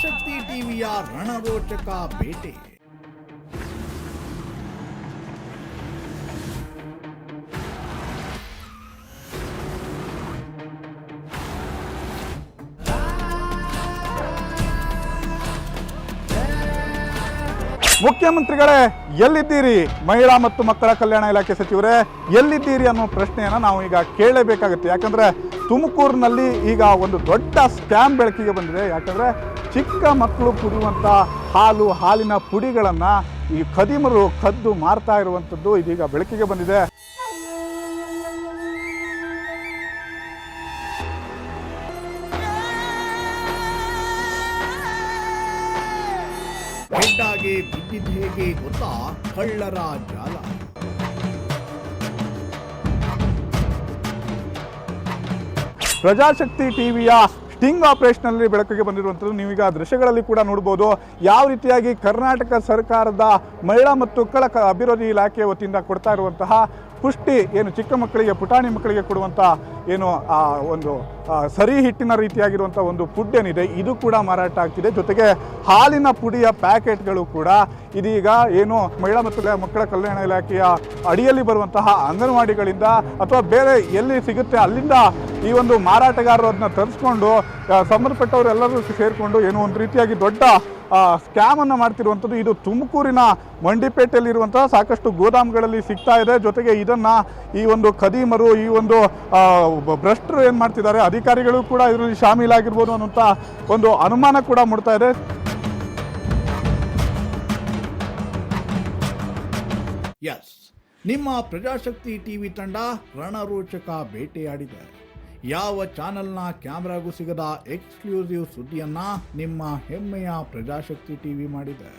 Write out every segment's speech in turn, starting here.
ಪ್ರಜಾಶಕ್ತಿ ಟಿವಿಯ ರಣರೋಚಕ ಬೇಟೆ. ಮುಖ್ಯಮಂತ್ರಿಗಳೇ ಎಲ್ಲಿದ್ದೀರಿ? ಮಹಿಳಾ ಮತ್ತು ಮಕ್ಕಳ ಕಲ್ಯಾಣ ಇಲಾಖೆ ಸಚಿವರೇ ಎಲ್ಲಿದ್ದೀರಿ ಅನ್ನೋ ಪ್ರಶ್ನೆಯನ್ನು ನಾವು ಈಗ ಕೇಳಲೇಬೇಕಾಗುತ್ತೆ. ಯಾಕಂದರೆ ತುಮಕೂರಿನಲ್ಲಿ ಈಗ ಒಂದು ದೊಡ್ಡ ಸ್ಕ್ಯಾಮ್ ಬೆಳಕಿಗೆ ಬಂದಿದೆ. ಯಾಕಂದರೆ ಚಿಕ್ಕ ಮಕ್ಕಳು ಕುಡಿಯುವಂಥ ಹಾಲಿನ ಪುಡಿಗಳನ್ನು ಈ ಖದೀಮರು ಕದ್ದು ಮಾರ್ತಾ ಇರುವಂಥದ್ದು ಇದೀಗ ಬೆಳಕಿಗೆ ಬಂದಿದೆ. ಹೆಡ್ಡಾಗೆ ಬಿದ್ದಿದ್ದ ಹೇಗೆ ಗೊತ್ತಾ? ಕಳ್ಳರ ಜಾಲ. ಪ್ರಜಾಶಕ್ತಿ ಟಿವಿಯ ಸ್ಟಿಂಗ್ ಆಪರೇಷನಲ್ಲಿ ಬೆಳಕಿಗೆ ಬಂದಿರುವಂಥದ್ದು ನೀವೀಗ ದೃಶ್ಯಗಳಲ್ಲಿ ಕೂಡ ನೋಡ್ಬೋದು. ಯಾವ ರೀತಿಯಾಗಿ ಕರ್ನಾಟಕ ಸರ್ಕಾರದ ಮಹಿಳಾ ಮತ್ತು ಮಕ್ಕಳ ಅಭಿವೃದ್ಧಿ ಇಲಾಖೆ ವತಿಯಿಂದ ಕೊಡ್ತಾ ಇರುವಂತಹ ಪುಷ್ಟಿ ಏನು ಚಿಕ್ಕ ಮಕ್ಕಳಿಗೆ ಪುಟಾಣಿ ಮಕ್ಕಳಿಗೆ ಕೊಡುವಂಥ ಏನು ಒಂದು ಸರಿ ಹಿಟ್ಟಿನ ರೀತಿಯಾಗಿರುವಂಥ ಒಂದು ಫುಡ್ ಏನಿದೆ ಇದು ಕೂಡ ಮಾರಾಟ ಆಗ್ತಿದೆ. ಜೊತೆಗೆ ಹಾಲಿನ ಪುಡಿಯ ಪ್ಯಾಕೆಟ್ಗಳು ಕೂಡ ಇದೀಗ ಏನು ಮಹಿಳಾ ಮತ್ತು ಮಕ್ಕಳ ಕಲ್ಯಾಣ ಇಲಾಖೆಯ ಅಡಿಯಲ್ಲಿ ಬರುವಂತಹ ಅಂಗನವಾಡಿಗಳಿಂದ ಅಥವಾ ಬೇರೆ ಎಲ್ಲಿ ಸಿಗುತ್ತೆ ಅಲ್ಲಿಂದ ಈ ಒಂದು ಮಾರಾಟಗಾರರು ಅದನ್ನ ತರಿಸ್ಕೊಂಡು ಸಂಬಂಧಪಟ್ಟವರು ಎಲ್ಲರೂ ಸೇರಿಕೊಂಡು ಏನೋ ಒಂದು ರೀತಿಯಾಗಿ ದೊಡ್ಡ ಸ್ಕ್ಯಾಮನ್ನು ಮಾಡ್ತಿರುವಂಥದ್ದು. ಇದು ತುಮಕೂರಿನ ಮಂಡಿಪೇಟೆಯಲ್ಲಿರುವಂತಹ ಸಾಕಷ್ಟು ಗೋದಾಮ್ಗಳಲ್ಲಿ ಸಿಗ್ತಾ ಇದೆ. ಜೊತೆಗೆ ಇದನ್ನು ಈ ಒಂದು ಖದೀಮರು ಈ ಒಂದು ಭ್ರಷ್ಟರು ಏನು ಮಾಡ್ತಿದ್ದಾರೆ, ಅಧಿಕಾರಿಗಳು ಕೂಡ ಇದರಲ್ಲಿ ಶಾಮೀಲಾಗಿರ್ಬೋದು ಅನ್ನೋಂಥ ಒಂದು ಅನುಮಾನ ಕೂಡ ಮೂಡ್ತಾ ಇದೆ. ಎಸ್, ನಿಮ್ಮ ಪ್ರಜಾಶಕ್ತಿ ಟಿವಿ ತಂಡ ರಣರೋಚಕ ಬೇಟೆಯಾಡಿದೆ. ಯಾವ ಚಾನೆಲ್ನ ಕ್ಯಾಮ್ರಾಗೂ ಸಿಗದ ಎಕ್ಸ್ಕ್ಲೂಸಿವ್ ಸುದ್ದಿಯನ್ನ ನಿಮ್ಮ ಹೆಮ್ಮೆಯ ಪ್ರಜಾಶಕ್ತಿ ಟಿವಿ ಮಾಡಿದೆ.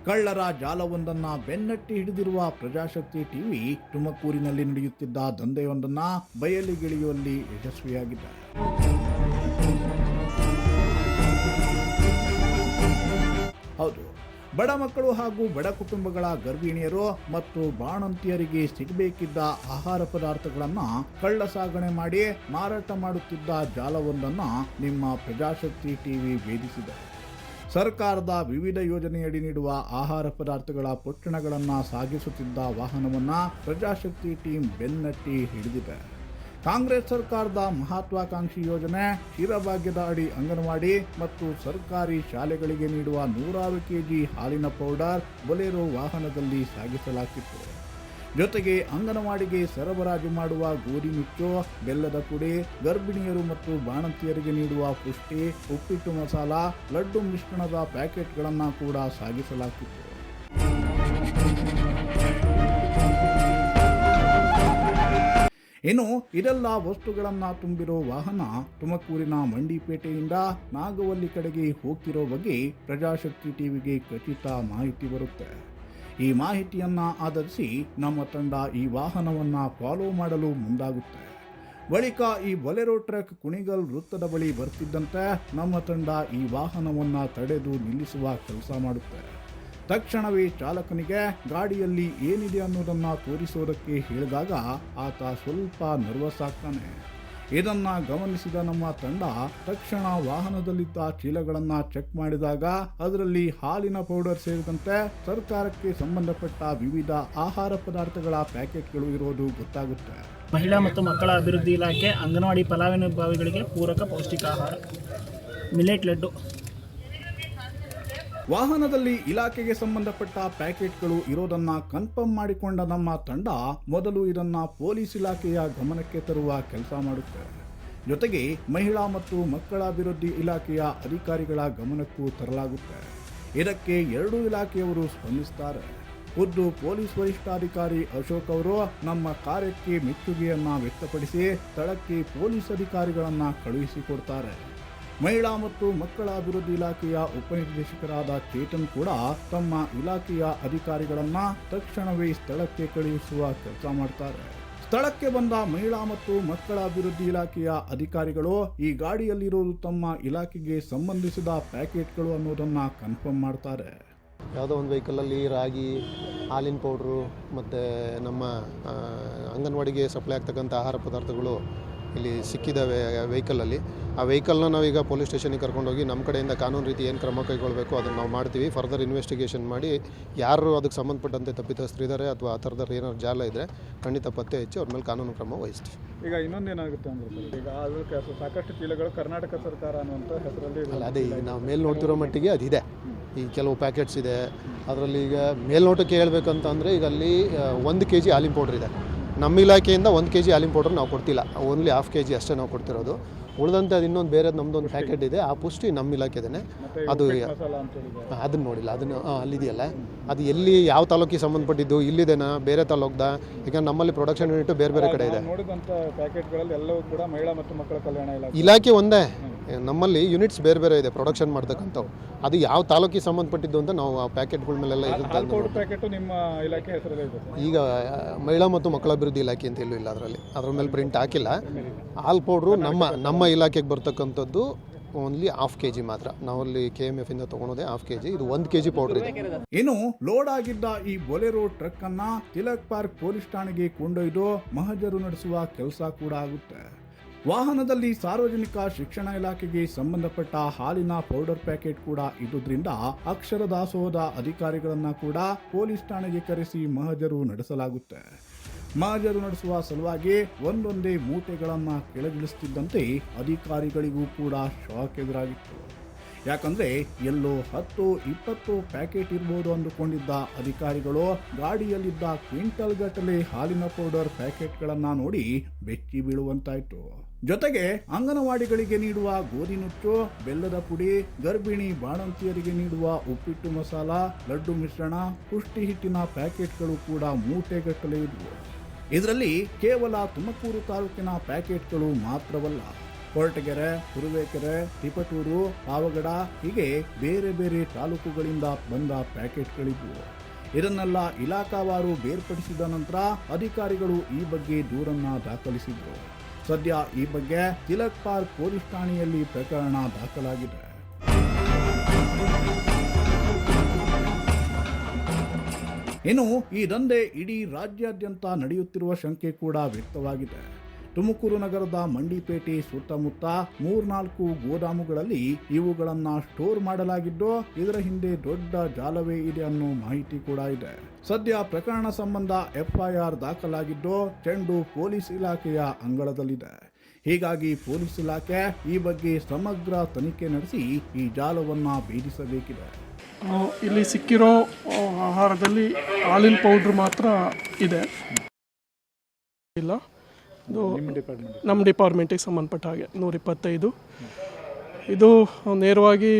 ಕಳ್ಳರ ಜಾಲವೊಂದನ್ನು ಬೆನ್ನಟ್ಟಿ ಹಿಡಿದಿರುವ ಪ್ರಜಾಶಕ್ತಿ ಟಿವಿ ತುಮಕೂರಿನಲ್ಲಿ ನಡೆಯುತ್ತಿದ್ದ ದಂಧೆಯೊಂದನ್ನು ಬಯಲಿಗಿಳಿಯುವಲ್ಲಿ ಯಶಸ್ವಿಯಾಗಿದೆ. ಹೌದು, ಬಡ ಮಕ್ಕಳು ಹಾಗೂ ಬಡ ಕುಟುಂಬಗಳ ಗರ್ಭಿಣಿಯರು ಮತ್ತು ಬಾಣಂತಿಯರಿಗೆ ಸಿಗಬೇಕಿದ್ದ ಆಹಾರ ಪದಾರ್ಥಗಳನ್ನು ಕಳ್ಳ ಸಾಗಣೆ ಮಾಡಿ ಮಾರಾಟ ಮಾಡುತ್ತಿದ್ದ ಜಾಲವೊಂದನ್ನು ನಿಮ್ಮ ಪ್ರಜಾಶಕ್ತಿ ಟಿವಿ ಭೇದಿಸಿದೆ. ಸರ್ಕಾರದ ವಿವಿಧ ಯೋಜನೆಯಡಿ ನೀಡುವ ಆಹಾರ ಪದಾರ್ಥಗಳ ಪೊಟ್ಟಣಗಳನ್ನು ಸಾಗಿಸುತ್ತಿದ್ದ ವಾಹನವನ್ನು ಪ್ರಜಾಶಕ್ತಿ ಟೀಮ್ ಬೆನ್ನಟ್ಟಿ ಹಿಡಿದಿದೆ. ಕಾಂಗ್ರೆಸ್ ಸರ್ಕಾರದ ಮಹತ್ವಾಕಾಂಕ್ಷಿ ಯೋಜನೆ ಕ್ಷೀರಭಾಗ್ಯದ ಅಡಿ ಅಂಗನವಾಡಿ ಮತ್ತು ಸರ್ಕಾರಿ ಶಾಲೆಗಳಿಗೆ ನೀಡುವ 100 ಕೆಜಿ ಹಾಲಿನ ಪೌಡರ್ ಬೊಲೆರೋ ವಾಹನದಲ್ಲಿ ಸಾಗಿಸಲಾಗಿತ್ತು. ಜೊತೆಗೆ ಅಂಗನವಾಡಿಗೆ ಸರಬರಾಜು ಮಾಡುವ ಗೋಧಿ ನುಚ್ಚು, ಬೆಲ್ಲದ ಪುಡಿ, ಗರ್ಭಿಣಿಯರು ಮತ್ತು ಬಾಣಂತಿಯರಿಗೆ ನೀಡುವ ಪುಷ್ಟಿ, ಉಪ್ಪಿಟ್ಟು ಮಸಾಲ, ಲಡ್ಡು ಮಿಶ್ರಣದ ಪ್ಯಾಕೆಟ್ಗಳನ್ನು ಕೂಡ ಸಾಗಿಸಲಾಗಿತ್ತು. ಇನ್ನು ಇದೆಲ್ಲ ವಸ್ತುಗಳನ್ನು ತುಂಬಿರೋ ವಾಹನ ತುಮಕೂರಿನ ಮಂಡಿಪೇಟೆಯಿಂದ ನಾಗವಲ್ಲಿ ಕಡೆಗೆ ಹೋಗ್ತಿರೋ ಬಗ್ಗೆ ಪ್ರಜಾಶಕ್ತಿ ಟಿವಿಗೆ ಖಚಿತ ಮಾಹಿತಿ ಬರುತ್ತೆ. ಈ ಮಾಹಿತಿಯನ್ನು ಆಧರಿಸಿ ನಮ್ಮ ತಂಡ ಈ ವಾಹನವನ್ನು ಫಾಲೋ ಮಾಡಲು ಮುಂದಾಗುತ್ತೆ. ಬಳಿಕ ಈ ಬೊಲೆರೋ ಟ್ರಕ್ ಕುಣಿಗಲ್ ವೃತ್ತದ ಬಳಿ ಬರ್ತಿದ್ದಂತೆ ನಮ್ಮ ತಂಡ ಈ ವಾಹನವನ್ನು ತಡೆದು ನಿಲ್ಲಿಸುವ ಕೆಲಸ ಮಾಡುತ್ತೆ. ತಕ್ಷಣವೇ ಚಾಲಕನಿಗೆ ಗಾಡಿಯಲ್ಲಿ ಏನಿದೆ ಅನ್ನೋದನ್ನು ತೋರಿಸೋದಕ್ಕೆ ಹೇಳಿದಾಗ ಆತ ಸ್ವಲ್ಪ ನರ್ವಸ್ ಆಗ್ತಾನೆ. ಇದನ್ನು ಗಮನಿಸಿದ ನಮ್ಮ ತಂಡ ತಕ್ಷಣ ವಾಹನದಲ್ಲಿದ್ದ ಚೀಲಗಳನ್ನು ಚೆಕ್ ಮಾಡಿದಾಗ ಅದರಲ್ಲಿ ಹಾಲಿನ ಪೌಡರ್ ಸೇರಿದಂತೆ ಸರ್ಕಾರಕ್ಕೆ ಸಂಬಂಧಪಟ್ಟ ವಿವಿಧ ಆಹಾರ ಪದಾರ್ಥಗಳ ಪ್ಯಾಕೆಟ್ಗಳು ಇರೋದು ಗೊತ್ತಾಗುತ್ತೆ. ಮಹಿಳಾ ಮತ್ತು ಮಕ್ಕಳ ಅಭಿವೃದ್ಧಿ ಇಲಾಖೆ ಅಂಗನವಾಡಿ ಫಲಾನುಭವಿಗಳಿಗೆ ಪೂರಕ ಪೌಷ್ಟಿಕ ಆಹಾರ ಮಿಲೆಟ್ ಲಡ್ಡು. ವಾಹನದಲ್ಲಿ ಇಲಾಖೆಗೆ ಸಂಬಂಧಪಟ್ಟ ಪ್ಯಾಕೆಟ್ಗಳು ಇರೋದನ್ನ ಕನ್ಫರ್ಮ್ ಮಾಡಿಕೊಂಡ ನಮ್ಮ ತಂಡ ಮೊದಲು ಇದನ್ನ ಪೊಲೀಸ್ ಇಲಾಖೆಯ ಗಮನಕ್ಕೆ ತರುವ ಕೆಲಸ ಮಾಡುತ್ತೆ. ಜೊತೆಗೆ ಮಹಿಳಾ ಮತ್ತು ಮಕ್ಕಳ ಅಭಿವೃದ್ಧಿ ಇಲಾಖೆಯ ಅಧಿಕಾರಿಗಳ ಗಮನಕ್ಕೂ ತರಲಾಗುತ್ತೆ. ಇದಕ್ಕೆ 2 ಇಲಾಖೆಯವರು ಸ್ಪಂದಿಸುತ್ತಾರೆ. ಖುದ್ದು ಪೊಲೀಸ್ ವರಿಷ್ಠಾಧಿಕಾರಿ ಅಶೋಕ್ ಅವರು ನಮ್ಮ ಕಾರ್ಯಕ್ಕೆ ಮೆಚ್ಚುಗೆಯನ್ನ ವ್ಯಕ್ತಪಡಿಸಿ ಸ್ಥಳಕ್ಕೆ ಪೊಲೀಸ್ ಅಧಿಕಾರಿಗಳನ್ನ ಕಳುಹಿಸಿಕೊಡ್ತಾರೆ. ಮಹಿಳಾ ಮತ್ತು ಮಕ್ಕಳ ಅಭಿವೃದ್ಧಿ ಇಲಾಖೆಯ ಉಪನಿರ್ದೇಶಕರಾದ ಚೇತನ್ ಕೂಡ ತಮ್ಮ ಇಲಾಖೆಯ ಅಧಿಕಾರಿಗಳನ್ನ ತಕ್ಷಣವೇ ಸ್ಥಳಕ್ಕೆ ಕಳುಹಿಸುವ ಕೆಲಸ ಮಾಡ್ತಾರೆ. ಸ್ಥಳಕ್ಕೆ ಬಂದ ಮಹಿಳಾ ಮತ್ತು ಮಕ್ಕಳ ಅಭಿವೃದ್ಧಿ ಇಲಾಖೆಯ ಅಧಿಕಾರಿಗಳು ಈ ಗಾಡಿಯಲ್ಲಿರೋದು ತಮ್ಮ ಇಲಾಖೆಗೆ ಸಂಬಂಧಿಸಿದ ಪ್ಯಾಕೆಟ್ಗಳು ಅನ್ನೋದನ್ನ ಕನ್ಫರ್ಮ್ ಮಾಡ್ತಾರೆ. ಯಾವುದೋ ಒಂದು ವೆಹಿಕಲಲ್ಲಿ ರಾಗಿ, ಹಾಲಿನ ಪೌಡ್ರು ಮತ್ತು ನಮ್ಮ ಅಂಗನವಾಡಿಗೆ ಸಪ್ಲೈ ಆಗ್ತಕ್ಕಂಥ ಆಹಾರ ಪದಾರ್ಥಗಳು ಇಲ್ಲಿ ಸಿಕ್ಕಿದ್ದಾವೆ ವೆಹಿಕಲಲ್ಲಿ. ಆ ವೆಹಿಕಲ್ನ ನಾವೀಗ ಪೊಲೀಸ್ ಸ್ಟೇಷನಿಗೆ ಕರ್ಕೊಂಡೋಗಿ ನಮ್ಮ ಕಡೆಯಿಂದ ಕಾನೂನು ರೀತಿ ಏನು ಕ್ರಮ ಕೈಗೊಳ್ಳಬೇಕು ಅದನ್ನು ನಾವು ಮಾಡ್ತೀವಿ. ಫರ್ದರ್ ಇನ್ವೆಸ್ಟಿಗೇಷನ್ ಮಾಡಿ ಯಾರು ಅದಕ್ಕೆ ಸಂಬಂಧಪಟ್ಟಂತೆ ತಪ್ಪಿತಸ್ಥರಿದ್ದಾರೆ ಅಥವಾ ಆ ಥರದ ಏನಾದ್ರು ಜಾಲ ಇದ್ದರೆ ಖಂಡಿತ ಪತ್ತೆ ಹಚ್ಚಿ ಅವ್ರ ಮೇಲೆ ಕಾನೂನು ಕ್ರಮ ವಹಿಸ್ತೀವಿ. ಈಗ ಇನ್ನೊಂದೇನಾಗುತ್ತೆ ಅಂದರೆ ಸರ್, ಈಗ ಅದಕ್ಕೆ ಸಾಕಷ್ಟು ಚೀಲಗಳು ಕರ್ನಾಟಕ ಸರ್ಕಾರ ಅನ್ನುವಂಥ ಹೆಸರಲ್ಲಿ ಅಲ್ಲ, ಅದೇ ಈಗ ನಾವು ಮೇಲ್ ನೋಡ್ತಿರೋ ಮಟ್ಟಿಗೆ ಅದಿದೆ. ಈ ಕೆಲವು ಪ್ಯಾಕೆಟ್ಸ್ ಇದೆ ಅದರಲ್ಲಿ. ಈಗ ಮೇಲ್ನೋಟಕ್ಕೆ ಹೇಳ್ಬೇಕಂತ ಅಂದರೆ ಈಗ ಅಲ್ಲಿ 1 kg ಹಾಲಿನ ಪೌಡ್ರ್ ಇದೆ. ನಮ್ಮ ಇಲಾಖೆಯಿಂದ 1 kg ಹಾಲಿನ ಪೌಡ್ರ್ ನಾವು ಕೊಡ್ತಿಲ್ಲ, ಓನ್ಲಿ 1/2 kg ಅಷ್ಟೇ ನಾವು ಕೊಡ್ತಿರೋದು. ಉಳಿದಂತೆ ಅದು ಇನ್ನೊಂದು ಬೇರೆ ನಮ್ಮದೊಂದು ಪ್ಯಾಕೆಟ್ ಇದೆ, ಆ ಪುಷ್ಟಿ ನಮ್ಮ ಇಲಾಖೆದೇ. ಅದು ಅದನ್ನು ನೋಡಿಲ್ಲ, ಅದನ್ನು ಅಲ್ಲಿದೆಯಲ್ಲ, ಅದು ಎಲ್ಲಿ ಯಾವ ತಾಲೂಕಿಗೆ ಸಂಬಂಧಪಟ್ಟಿದ್ದು, ಇಲ್ಲಿದೆನಾ ಬೇರೆ ತಾಲೂಕ್ದ? ಈಗ ನಮ್ಮಲ್ಲಿ ಪ್ರೊಡಕ್ಷನ್ ಯೂನಿಟ್ ಬೇರೆ ಬೇರೆ ಕಡೆ ಇದೆ. ನೋಡಿದಂಥ ಪ್ಯಾಕೆಟ್ಗಳಲ್ಲಿ ಎಲ್ಲವೂ ಕೂಡ ಮಹಿಳಾ ಮತ್ತು ಮಕ್ಕಳ ಕಲ್ಯಾಣ ಇಲಾಖೆ ಒಂದೇ, ನಮ್ಮಲ್ಲಿ ಯೂನಿಟ್ಸ್ ಬೇರೆ ಬೇರೆ ಇದೆ ಪ್ರೊಡಕ್ಷನ್ ಮಾಡ್ತಕ್ಕಂಥವು. ಅದು ಯಾವ ತಾಲೂಕಿಗೆ ಸಂಬಂಧಪಟ್ಟಿದ್ದು ಅಂತ ನಾವು ಆ ಪ್ಯಾಕೆಟ್ಗಳ ಮೇಲೆಲ್ಲ ಪ್ಯಾಕೆಟ್ ನಿಮ್ಮ ಇಲಾಖೆ ಹೆಸರಲ್ಲೇ ಇದೆ. ಈಗ ಮಹಿಳಾ ಮತ್ತು ಮಕ್ಕಳ ಅಭಿವೃದ್ಧಿ ಇಲಾಖೆ ಅಂತ ಎಲ್ಲೂ ಇಲ್ಲ, ಅದ್ರ ಮೇಲೆ ಪ್ರಿಂಟ್ ಹಾಕಿಲ್ಲ. ಹಾಲ್ ಪೌಡ್ರು ನಮ್ಮ ಇಲಾಖೆಗೆ ಬರ್ತಕ್ಕಂಥದ್ದು ಓನ್ಲಿ 1/2 kg ಮಾತ್ರ. ನಾವಲ್ಲಿ KMF ಇಂದ ತಗೊಳೋದೇ 1/2 kg. ಇದು 1 kg ಪೌಡರ್ ಇದೆ. ಇನ್ನು ಲೋಡ್ ಆಗಿದ್ದ ಈ ಬೊಲೆರೋ ಟ್ರಕ್ ಅನ್ನ ತಿಲಕ್ ಪಾರ್ಕ್ ಪೊಲೀಸ್ ಠಾಣೆಗೆ ಕೊಂಡೊಯ್ದು ಮಹಜರು ನಡೆಸುವ ಕೆಲಸ ಕೂಡ ಆಗುತ್ತೆ. ವಾಹನದಲ್ಲಿ ಸಾರ್ವಜನಿಕ ಶಿಕ್ಷಣ ಇಲಾಖೆಗೆ ಸಂಬಂಧಪಟ್ಟ ಹಾಲಿನ ಪೌಡರ್ ಪ್ಯಾಕೆಟ್ ಕೂಡ ಇದ್ದುದರಿಂದ ಅಕ್ಷರ ದಾಸೋಹದ ಅಧಿಕಾರಿಗಳನ್ನ ಕೂಡ ಪೊಲೀಸ್ ಠಾಣೆಗೆ ಕರೆಸಿ ಮಹಜರು ನಡೆಸಲಾಗುತ್ತೆ. ಮಹಜರು ನಡೆಸುವ ಸಲುವಾಗಿ ಒಂದೊಂದೇ ಮೂಟೆಗಳನ್ನ ಕೆಳಗಿಳಿಸುತ್ತಿದ್ದಂತೆ ಅಧಿಕಾರಿಗಳಿಗೂ ಕೂಡ ಶಾಕ್ ಎದುರಾಗಿತ್ತು. ಯಾಕಂದ್ರೆ ಎಲ್ಲೋ 10-20 ಪ್ಯಾಕೆಟ್ ಇರ್ಬೋದು ಅಂದುಕೊಂಡಿದ್ದ ಅಧಿಕಾರಿಗಳು ಗಾಡಿಯಲ್ಲಿದ್ದ ಕ್ವಿಂಟಲ್ ಗಟ್ಟಲೆ ಹಾಲಿನ ಪೌಡರ್ ಪ್ಯಾಕೆಟ್ಗಳನ್ನ ನೋಡಿ ಬೆಚ್ಚಿ ಬೀಳುವಂತಾಯ್ತು. ಜೊತೆಗೆ ಅಂಗನವಾಡಿಗಳಿಗೆ ನೀಡುವ ಗೋಧಿ ನುಚ್ಚು, ಬೆಲ್ಲದ ಪುಡಿ, ಗರ್ಭಿಣಿ ಬಾಣಂತಿಯರಿಗೆ ನೀಡುವ ಉಪ್ಪಿಟ್ಟು ಮಸಾಲ, ಲಡ್ಡು ಮಿಶ್ರಣ, ಪುಷ್ಟಿ ಹಿಟ್ಟಿನ ಪ್ಯಾಕೆಟ್ಗಳು ಕೂಡ ಮೂಟೆಗಟ್ಟಲೆ ಇದ್ವು. ಇದರಲ್ಲಿ ಕೇವಲ ತುಮಕೂರು ತಾಲೂಕಿನ ಪ್ಯಾಕೆಟ್ಗಳು ಮಾತ್ರವಲ್ಲ, ಕೊರಟಗೆರೆ, ತುರುವೇಕೆರೆ, ತಿಪಟೂರು, ಪಾವಗಡ ಹೀಗೆ ಬೇರೆ ಬೇರೆ ತಾಲೂಕುಗಳಿಂದ ಬಂದ ಪ್ಯಾಕೆಟ್ಗಳಿದ್ವು. ಇದನ್ನೆಲ್ಲ ಇಲಾಖಾವಾರು ಬೇರ್ಪಡಿಸಿದ ನಂತರ ಅಧಿಕಾರಿಗಳು ಈ ಬಗ್ಗೆ ದೂರನ್ನ ದಾಖಲಿಸಿದ್ರು. ಸದ್ಯ ಈ ಬಗ್ಗೆ ತಿಲಕ್ ಪಾರ್ಕ್ ಪೊಲೀಸ್ ಠಾಣೆಯಲ್ಲಿ ಪ್ರಕರಣ ದಾಖಲಾಗಿದೆ. ಇನ್ನು ಈ ದಂಧೆ ಇಡೀ ರಾಜ್ಯಾದ್ಯಂತ ನಡೆಯುತ್ತಿರುವ ಶಂಕೆ ಕೂಡ ವ್ಯಕ್ತವಾಗಿದೆ. ತುಮಕೂರು ನಗರದ ಮಂಡಿಪೇಟೆ ಸುತ್ತಮುತ್ತ 3-4 ಗೋದಾಮುಗಳಲ್ಲಿ ಇವುಗಳನ್ನ ಸ್ಟೋರ್ ಮಾಡಲಾಗಿದ್ದು, ಇದರ ಹಿಂದೆ ದೊಡ್ಡ ಜಾಲವೇ ಇದೆ ಅನ್ನೋ ಮಾಹಿತಿ ಕೂಡ ಇದೆ. ಸದ್ಯ ಪ್ರಕರಣ ಸಂಬಂಧ FIR ದಾಖಲಾಗಿದ್ದು, ಚೆಂಡು ಪೊಲೀಸ್ ಇಲಾಖೆಯ ಅಂಗಳದಲ್ಲಿದೆ. ಹೀಗಾಗಿ ಪೊಲೀಸ್ ಇಲಾಖೆ ಈ ಬಗ್ಗೆ ಸಮಗ್ರ ತನಿಖೆ ನಡೆಸಿ ಈ ಜಾಲವನ್ನ ಭೇದಿಸಬೇಕಿದೆ. ಇಲ್ಲಿ ಸಿಕ್ಕಿರೋ ಆಹಾರದಲ್ಲಿ ಹಾಲಿನ ಪೌಡ್ರ್ ಮಾತ್ರ ಇದೆ. ಇಲ್ಲ, ಇದು ನಮ್ಮ ಡಿಪಾರ್ಟ್ಮೆಂಟಿಗೆ ಸಂಬಂಧಪಟ್ಟ ಹಾಗೆ 125. ಇದು ನೇರವಾಗಿ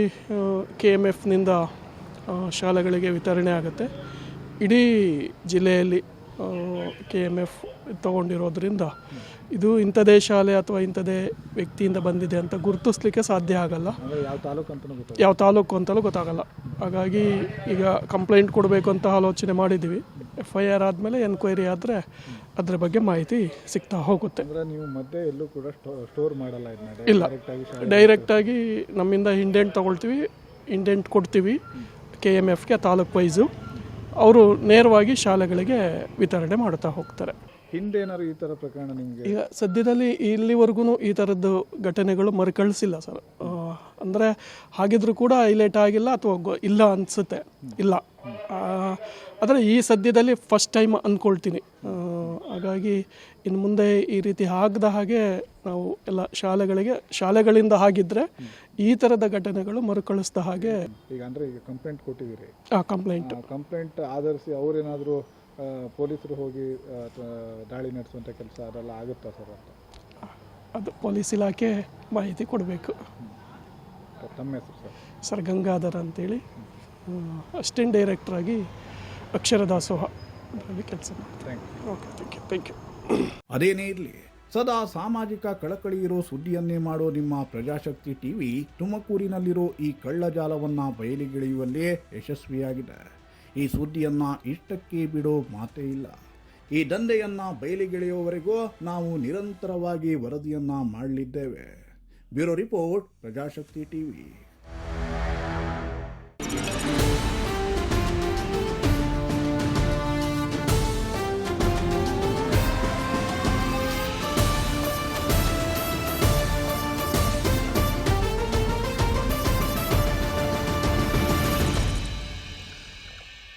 KMFನಿಂದ ಶಾಲೆಗಳಿಗೆ ವಿತರಣೆ ಆಗುತ್ತೆ. ಇಡೀ ಜಿಲ್ಲೆಯಲ್ಲಿ KMF ತಗೊಂಡಿರೋದ್ರಿಂದ ಇದು ಇಂಥದೇ ಶಾಲೆ ಅಥವಾ ಇಂಥದೇ ವ್ಯಕ್ತಿಯಿಂದ ಬಂದಿದೆ ಅಂತ ಗುರುತಿಸ್ಲಿಕ್ಕೆ ಸಾಧ್ಯ ಆಗಲ್ಲ. ಯಾವ ತಾಲೂಕು ಅಂತಲೂ ಗೊತ್ತಾಗಲ್ಲ. ಹಾಗಾಗಿ ಈಗ ಕಂಪ್ಲೇಂಟ್ ಕೊಡಬೇಕು ಅಂತ ಆಲೋಚನೆ ಮಾಡಿದ್ದೀವಿ. FIR ಆದಮೇಲೆ ಎನ್ಕ್ವೈರಿ ಆದರೆ ಅದರ ಬಗ್ಗೆ ಮಾಹಿತಿ ಸಿಗ್ತಾ ಹೋಗುತ್ತೆ. ನೀವು ಮಧ್ಯೆ ಎಲ್ಲೂ ಕೂಡ ಸ್ಟೋರ್ ಮಾಡಲ್ಲ? ಇಲ್ಲ, ಡೈರೆಕ್ಟಾಗಿ ನಮ್ಮಿಂದ ಇಂಡೆಂಟ್ ತೊಗೊಳ್ತೀವಿ, ಇಂಡೆಂಟ್ ಕೊಡ್ತೀವಿ KMFಗೆ ತಾಲೂಕು ವೈಸು. ಅವರು ನೇರವಾಗಿ ಶಾಲೆಗಳಿಗೆ ವಿತರಣೆ ಮಾಡ್ತಾ ಹೋಗ್ತಾರೆ. ಹಿಂದೆ ಏನಾದ್ರು ಈ ಥರ ಪ್ರಕರಣ ನಿಮಗೆ? ಈಗ ಸದ್ಯದಲ್ಲಿ ಇಲ್ಲಿವರೆಗೂ ಈ ಥರದ್ದು ಘಟನೆಗಳು ಮರುಕಳಿಸಿಲ್ಲ ಸರ್. ಅಂದರೆ ಹಾಗಿದ್ರೂ ಕೂಡ ಹೈಲೈಟ್ ಆಗಿಲ್ಲ ಅಥವಾ ಇಲ್ಲ ಅನಿಸುತ್ತೆ. ಇಲ್ಲ, ಆದರೆ ಈ ಸದ್ಯದಲ್ಲಿ ಫಸ್ಟ್ ಟೈಮ್ ಅಂದ್ಕೊಳ್ತೀನಿ. ಹಾಗಾಗಿ ಇನ್ನು ಮುಂದೆ ಈ ರೀತಿ ಆಗದ ಹಾಗೆ ನಾವು ಎಲ್ಲ ಶಾಲೆಗಳಿಂದ ಆಗಿದ್ದರೆ ಈ ಥರದ ಘಟನೆಗಳು ಮರುಕಳಿಸ್ದ ಹಾಗೆ. ಈಗ ಅಂದರೆ ಈಗ ಕಂಪ್ಲೇಂಟ್ ಕೊಟ್ಟಿದ್ದೀರಿ. ಕಂಪ್ಲೇಂಟ್ ಆಧರಿಸಿ ಅವರೇನಾದರೂ ಪೊಲೀಸರು ಹೋಗಿ ದಾಳಿ ನಡೆಸುವಂಥ ಕೆಲಸ ಅದೆಲ್ಲ ಆಗುತ್ತಾ ಸರ್ ಅಂತ? ಅದು ಪೊಲೀಸ್ ಇಲಾಖೆ ಮಾಹಿತಿ ಕೊಡಬೇಕು. ತಮ್ಮ ಹೆಸರು ಸರ್? ಸರ್ ಗಂಗಾಧರ್ ಅಂತೇಳಿ, ಅಸಿಸ್ಟೆಂಟ್ ಡೈರೆಕ್ಟ್ರಾಗಿ ಅಕ್ಷರ ದಾಸೋಹ ಕೆಲಸ ಮಾಡ್ತಾರೆ. Okay, thank you. ಅದೇನೇ ಇರಲಿ, ಸದಾ ಸಾಮಾಜಿಕ ಕಳಕಳಿ ಇರೋ ಸುದ್ದಿಯನ್ನೇ ಮಾಡೋ ನಿಮ್ಮ ಪ್ರಜಾಶಕ್ತಿ ಟಿವಿ ತುಮಕೂರಿನಲ್ಲಿರೋ ಈ ಕಳ್ಳಜಾಲವನ್ನ ಬಯಲಿಗೆಳೆಯುವಲ್ಲಿ ಯಶಸ್ವಿಯಾಗಿದೆ. ಈ ಸುದ್ದಿಯನ್ನ ಇಷ್ಟಕ್ಕೆ ಬಿಡೋ ಮಾತೇ ಇಲ್ಲ. ಈ ದಂಧೆಯನ್ನ ಬಯಲಿಗೆಳೆಯುವವರೆಗೂ ನಾವು ನಿರಂತರವಾಗಿ ವರದಿಯನ್ನ ಮಾಡಲಿದ್ದೇವೆ. Bureau report, Prajashakti TV.